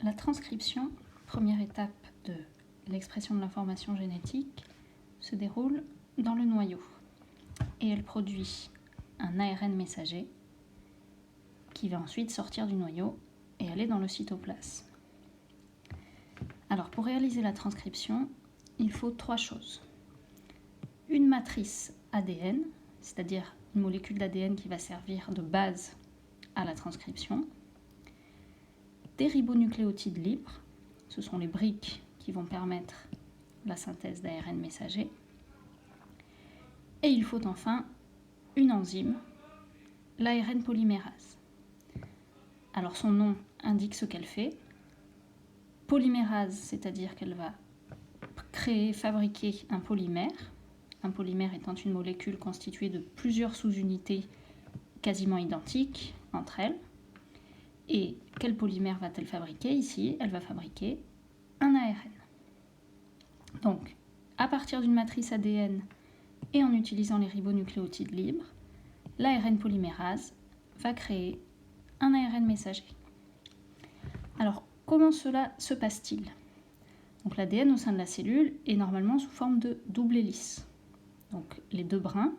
La transcription, première étape de l'expression de l'information génétique, se déroule dans le noyau et elle produit un ARN messager qui va ensuite sortir du noyau et aller dans le cytoplasme. Alors pour réaliser la transcription, il faut 3 choses. Une matrice ADN, c'est-à-dire une molécule d'ADN qui va servir de base à la transcription, des ribonucléotides libres, ce sont les briques qui vont permettre la synthèse d'ARN messager, et il faut enfin une enzyme, l'ARN polymérase. Alors son nom indique ce qu'elle fait. Polymérase, c'est-à-dire qu'elle va fabriquer un polymère. Un polymère étant une molécule constituée de plusieurs sous-unités quasiment identiques entre elles. Et quel polymère va-t-elle fabriquer? Ici, elle va fabriquer un ARN. Donc, à partir d'une matrice ADN et en utilisant les ribonucléotides libres, l'ARN polymérase va créer un ARN messager. Alors, comment cela se passe-t-il? Donc, l'ADN au sein de la cellule est normalement sous forme de double hélice. Donc, les deux brins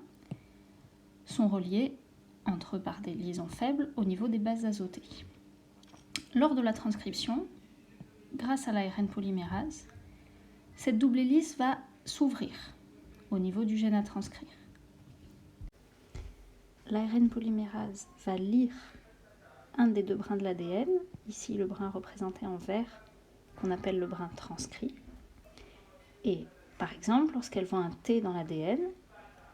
sont reliés entre eux par des liaisons faibles au niveau des bases azotées. Lors de la transcription, grâce à l'ARN polymérase, cette double hélice va s'ouvrir au niveau du gène à transcrire. L'ARN polymérase va lire un des deux brins de l'ADN, ici le brin représenté en vert, qu'on appelle le brin transcrit. Et par exemple, lorsqu'elle voit un T dans l'ADN,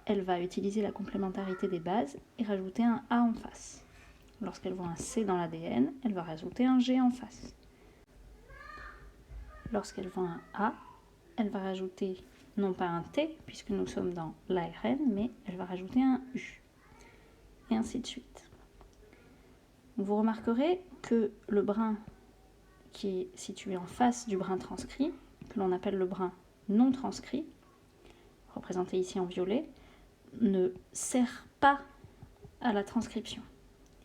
elle va utiliser la complémentarité des bases et rajouter un A en face. Lorsqu'elle voit un C dans l'ADN, elle va rajouter un G en face. Lorsqu'elle voit un A, elle va rajouter non pas un T, puisque nous sommes dans l'ARN, mais elle va rajouter un U. Et ainsi de suite. Vous remarquerez que le brin qui est situé en face du brin transcrit, que l'on appelle le brin non transcrit, représenté ici en violet, ne sert pas à la transcription.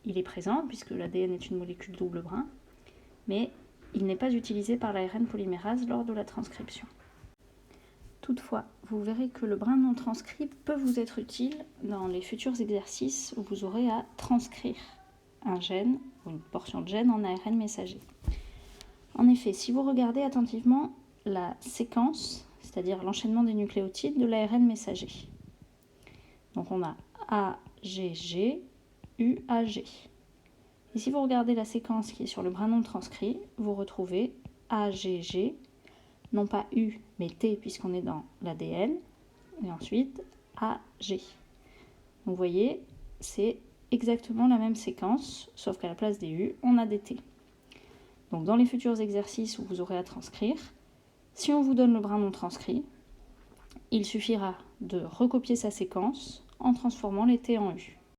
Il est présent puisque l'ADN est une molécule double brin, mais il n'est pas utilisé par l'ARN polymérase lors de la transcription. Toutefois, vous verrez que le brin non transcrit peut vous être utile dans les futurs exercices où vous aurez à transcrire un gène ou une portion de gène en ARN messager. En effet, si vous regardez attentivement la séquence, c'est-à-dire l'enchaînement des nucléotides de l'ARN messager. Donc on a AGG, UAG. Et si vous regardez la séquence qui est sur le brin non transcrit, vous retrouvez AGG, non pas U, mais T puisqu'on est dans l'ADN, et ensuite AG. Vous voyez, c'est exactement la même séquence, sauf qu'à la place des U, on a des T. Donc dans les futurs exercices où vous aurez à transcrire, si on vous donne le brin non transcrit, il suffira de recopier sa séquence en transformant les T en U.